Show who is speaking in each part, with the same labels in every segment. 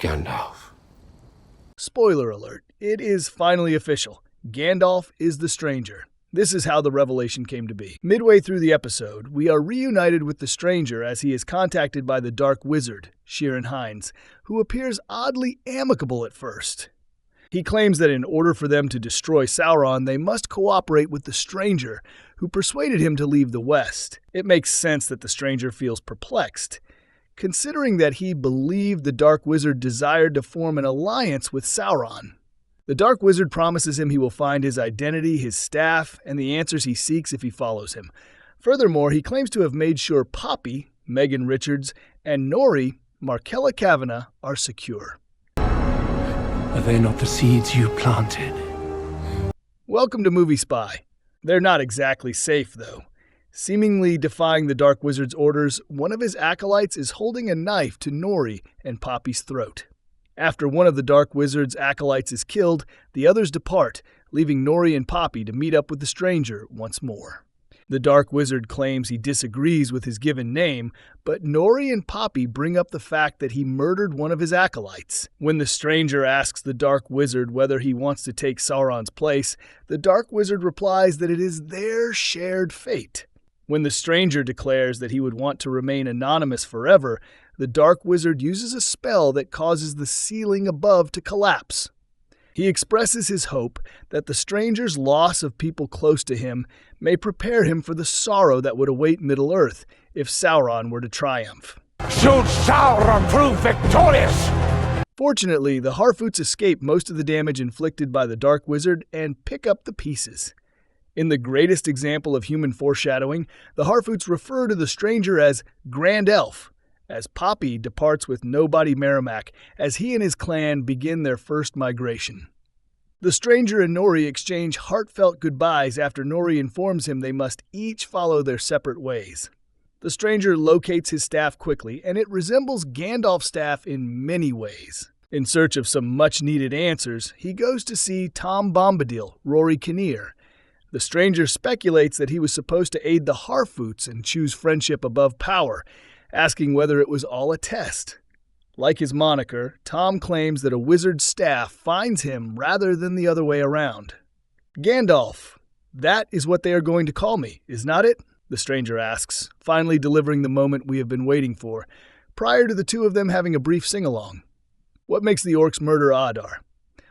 Speaker 1: Gandalf.
Speaker 2: Spoiler alert, it is finally official. Gandalf is the stranger. This is how the revelation came to be. Midway through the episode, we are reunited with the stranger as he is contacted by the Dark Wizard, Sheeran Hines, who appears oddly amicable at first. He claims that in order for them to destroy Sauron, they must cooperate with the stranger, who persuaded him to leave the West. It makes sense that the stranger feels perplexed, considering that he believed the Dark Wizard desired to form an alliance with Sauron. The Dark Wizard promises him he will find his identity, his staff, and the answers he seeks if he follows him. Furthermore, he claims to have made sure Poppy, Megan Richards, and Nori, Markella Kavanagh, are secure.
Speaker 1: Are they not the seeds you planted?
Speaker 2: Welcome to Movie Spy. They're not exactly safe, though. Seemingly defying the Dark Wizard's orders, one of his acolytes is holding a knife to Nori and Poppy's throat. After one of the Dark Wizard's acolytes is killed, the others depart, leaving Nori and Poppy to meet up with the stranger once more. The Dark Wizard claims he disagrees with his given name, but Nori and Poppy bring up the fact that he murdered one of his acolytes. When the stranger asks the Dark Wizard whether he wants to take Sauron's place, the Dark Wizard replies that it is their shared fate. When the stranger declares that he would want to remain anonymous forever, the Dark Wizard uses a spell that causes the ceiling above to collapse. He expresses his hope that the stranger's loss of people close to him may prepare him for the sorrow that would await Middle-earth if Sauron were to triumph.
Speaker 3: Should Sauron prove victorious?
Speaker 2: Fortunately, the Harfoots escape most of the damage inflicted by the Dark Wizard and pick up the pieces. In the greatest example of human foreshadowing, the Harfoots refer to the stranger as Grand Elf, as Poppy departs with Nobody Merrimack as he and his clan begin their first migration. The stranger and Nori exchange heartfelt goodbyes after Nori informs him they must each follow their separate ways. The stranger locates his staff quickly, and it resembles Gandalf's staff in many ways. In search of some much-needed answers, he goes to see Tom Bombadil, Rory Kinnear. The stranger speculates that he was supposed to aid the Harfoots and choose friendship above power, asking whether it was all a test. Like his moniker, Tom claims that a wizard's staff finds him rather than the other way around. Gandalf, that is what they are going to call me, is not it? The stranger asks, finally delivering the moment we have been waiting for, prior to the two of them having a brief sing-along. What makes the orcs murder Adar?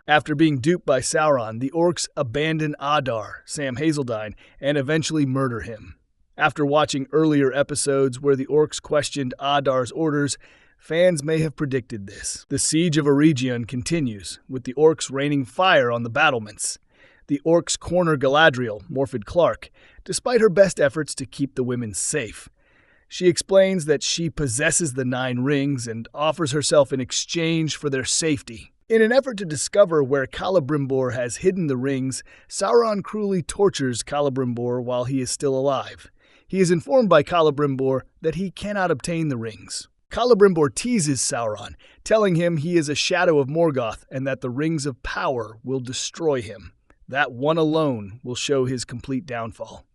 Speaker 2: After being duped by Sauron, the orcs abandon Adar, Sam Hazeldine, and eventually murder him. After watching earlier episodes where the orcs questioned Adar's orders, fans may have predicted this. The siege of Eregion continues, with the orcs raining fire on the battlements. The orcs corner Galadriel, Morfydd Clark, despite her best efforts to keep the women safe. She explains that she possesses the 9 rings and offers herself in exchange for their safety. In an effort to discover where Celebrimbor has hidden the rings, Sauron cruelly tortures Celebrimbor while he is still alive. He is informed by Celebrimbor that he cannot obtain the rings. Celebrimbor teases Sauron, telling him he is a shadow of Morgoth and that the rings of power will destroy him. That one alone will show his complete downfall.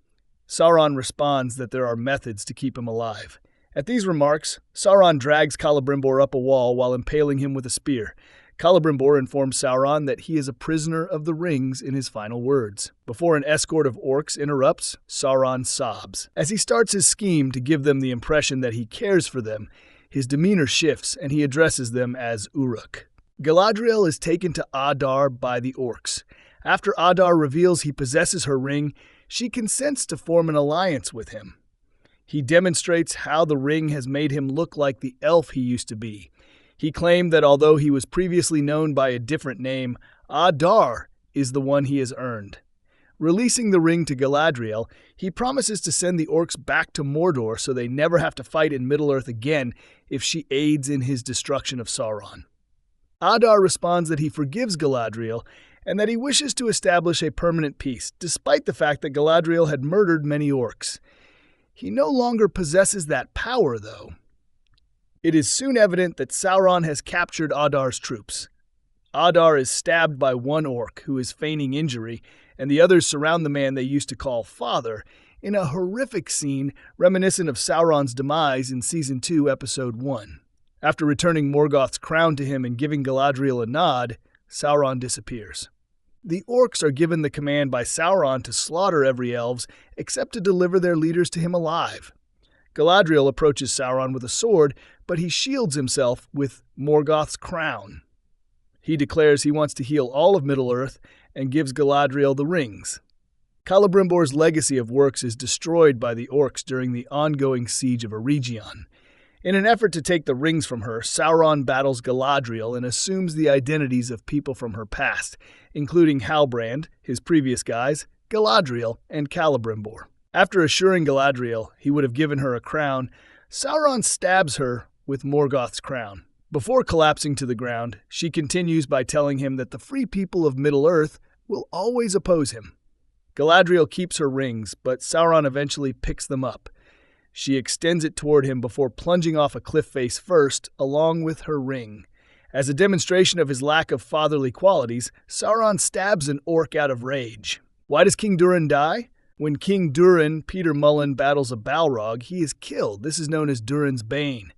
Speaker 2: Sauron responds that there are methods to keep him alive. At these remarks, Sauron drags Celebrimbor up a wall while impaling him with a spear. Celebrimbor informs Sauron that he is a prisoner of the rings in his final words. Before an escort of orcs interrupts, Sauron sobs. As he starts his scheme to give them the impression that he cares for them, his demeanor shifts and he addresses them as Uruk. Galadriel is taken to Adar by the orcs. After Adar reveals he possesses her ring, she consents to form an alliance with him. He demonstrates how the ring has made him look like the elf he used to be. He claimed that although he was previously known by a different name, Adar is the one he has earned. Releasing the ring to Galadriel, he promises to send the orcs back to Mordor so they never have to fight in Middle-earth again if she aids in his destruction of Sauron. Adar responds that he forgives Galadriel and that he wishes to establish a permanent peace, despite the fact that Galadriel had murdered many orcs. He no longer possesses that power, though. It is soon evident that Sauron has captured Adar's troops. Adar is stabbed by one orc who is feigning injury, and the others surround the man they used to call Father in a horrific scene reminiscent of Sauron's demise in Season 2, Episode 1. After returning Morgoth's crown to him and giving Galadriel a nod, Sauron disappears. The orcs are given the command by Sauron to slaughter every elves except to deliver their leaders to him alive. Galadriel approaches Sauron with a sword, but he shields himself with Morgoth's crown. He declares he wants to heal all of Middle-earth and gives Galadriel the rings. Celebrimbor's legacy of works is destroyed by the orcs during the ongoing siege of Eregion. In an effort to take the rings from her, Sauron battles Galadriel and assumes the identities of people from her past, including Halbrand, his previous guise, Galadriel, and Celebrimbor. After assuring Galadriel he would have given her a crown, Sauron stabs her with Morgoth's crown. Before collapsing to the ground, she continues by telling him that the free people of Middle-earth will always oppose him. Galadriel keeps her rings, but Sauron eventually picks them up. She extends it toward him before plunging off a cliff face first, along with her ring. As a demonstration of his lack of fatherly qualities, Sauron stabs an orc out of rage. Why does King Durin die? When King Durin, Peter Mullen, battles a Balrog, he is killed. This is known as Durin's Bane.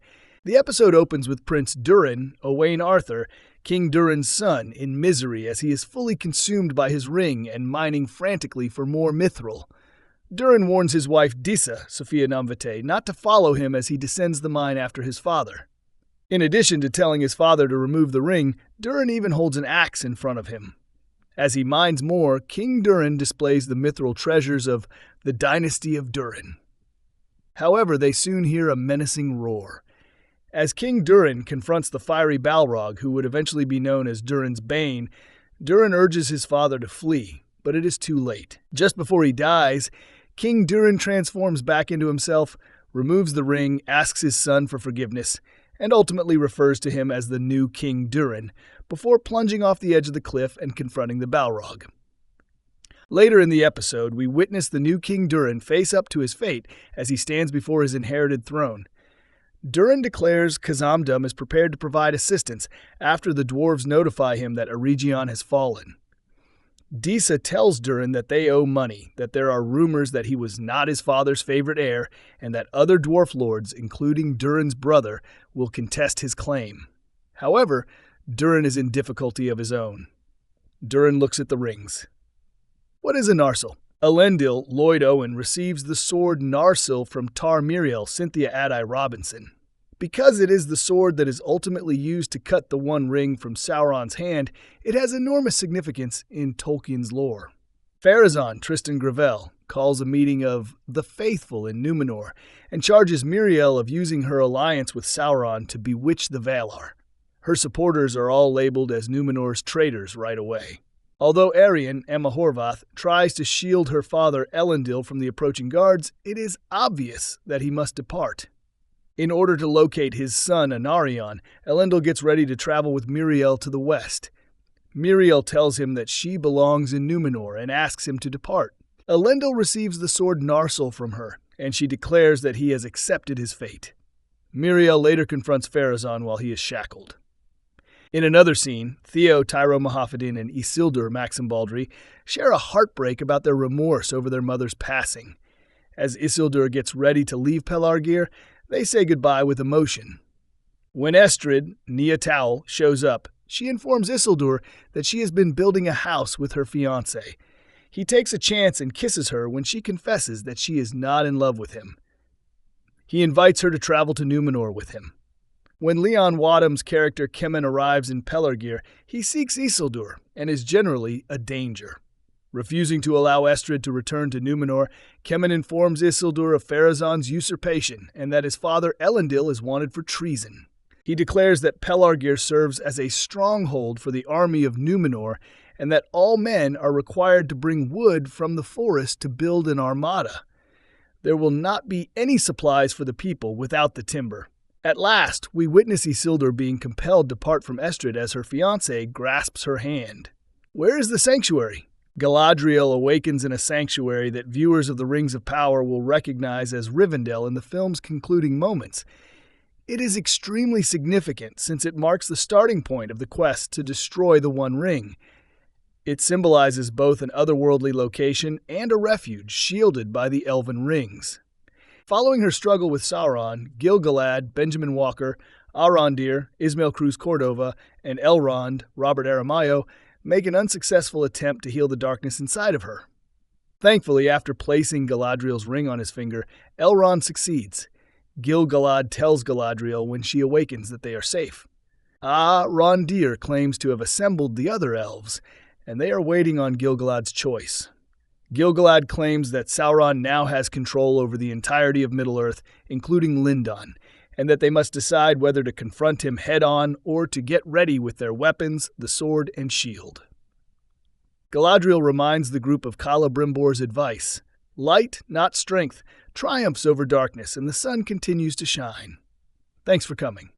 Speaker 2: The episode opens with Prince Durin, Owain Arthur, King Durin's son, in misery as he is fully consumed by his ring and mining frantically for more mithril. Durin warns his wife Disa, Sophia Namvete, not to follow him as he descends the mine after his father. In addition to telling his father to remove the ring, Durin even holds an axe in front of him. As he mines more, King Durin displays the mithril treasures of the dynasty of Durin. However, they soon hear a menacing roar. As King Durin confronts the fiery Balrog, who would eventually be known as Durin's Bane, Durin urges his father to flee, but it is too late. Just before he dies, King Durin transforms back into himself, removes the ring, asks his son for forgiveness, and ultimately refers to him as the new King Durin, before plunging off the edge of the cliff and confronting the Balrog. Later in the episode, we witness the new King Durin face up to his fate as he stands before his inherited throne. Durin declares Khazad-dûm is prepared to provide assistance after the dwarves notify him that Eregion has fallen. Disa tells Durin that they owe money, that there are rumors that he was not his father's favorite heir, and that other dwarf lords, including Durin's brother, will contest his claim. However, Durin is in difficulty of his own. Durin looks at the rings. What is a Narsil? Elendil, Lloyd Owen, receives the sword Narsil from Tar Miriel, Cynthia Addai Robinson. Because it is the sword that is ultimately used to cut the One Ring from Sauron's hand, it has enormous significance in Tolkien's lore. Pharazôn, Tristan Gravel, calls a meeting of the Faithful in Númenor and charges Miriel of using her alliance with Sauron to bewitch the Valar. Her supporters are all labeled as Númenor's traitors right away. Although Arryn, Emma Horvath, tries to shield her father Elendil from the approaching guards, it is obvious that he must depart. In order to locate his son Anarion, Elendil gets ready to travel with Miriel to the west. Miriel tells him that she belongs in Númenor and asks him to depart. Elendil receives the sword Narsil from her, and she declares that he has accepted his fate. Miriel later confronts Pharazôn while he is shackled. In another scene, Theo, Tyro Mahafadin, and Isildur Maxim Baldry share a heartbreak about their remorse over their mother's passing. As Isildur gets ready to leave Pelargir, they say goodbye with emotion. When Estrid, Nia Towel, shows up, she informs Isildur that she has been building a house with her fiancé. He takes a chance and kisses her when she confesses that she is not in love with him. He invites her to travel to Númenor with him. When Leon Wadham's character Kemen arrives in Pelargir, he seeks Isildur and is generally a danger. Refusing to allow Estrid to return to Númenor, Kemen informs Isildur of Pharazôn's usurpation and that his father Elendil is wanted for treason. He declares that Pelargir serves as a stronghold for the army of Númenor and that all men are required to bring wood from the forest to build an armada. There will not be any supplies for the people without the timber. At last, we witness Isildur being compelled to part from Estrid as her fiancé grasps her hand. Where is the sanctuary? Galadriel awakens in a sanctuary that viewers of the Rings of Power will recognize as Rivendell in the film's concluding moments. It is extremely significant since it marks the starting point of the quest to destroy the One Ring. It symbolizes both an otherworldly location and a refuge shielded by the Elven Rings. Following her struggle with Sauron, Gil-galad, Benjamin Walker, Arondir, Ismael Cruz Cordova, and Elrond, Robert Aramayo, make an unsuccessful attempt to heal the darkness inside of her. Thankfully, after placing Galadriel's ring on his finger, Elrond succeeds. Gil-galad tells Galadriel when she awakens that they are safe. Arondir claims to have assembled the other elves, and they are waiting on Gil-galad's choice. Gil-galad claims that Sauron now has control over the entirety of Middle-earth, including Lindon, and that they must decide whether to confront him head-on or to get ready with their weapons, the sword and shield. Galadriel reminds the group of Celebrimbor's advice. Light, not strength, triumphs over darkness, and the sun continues to shine. Thanks for coming.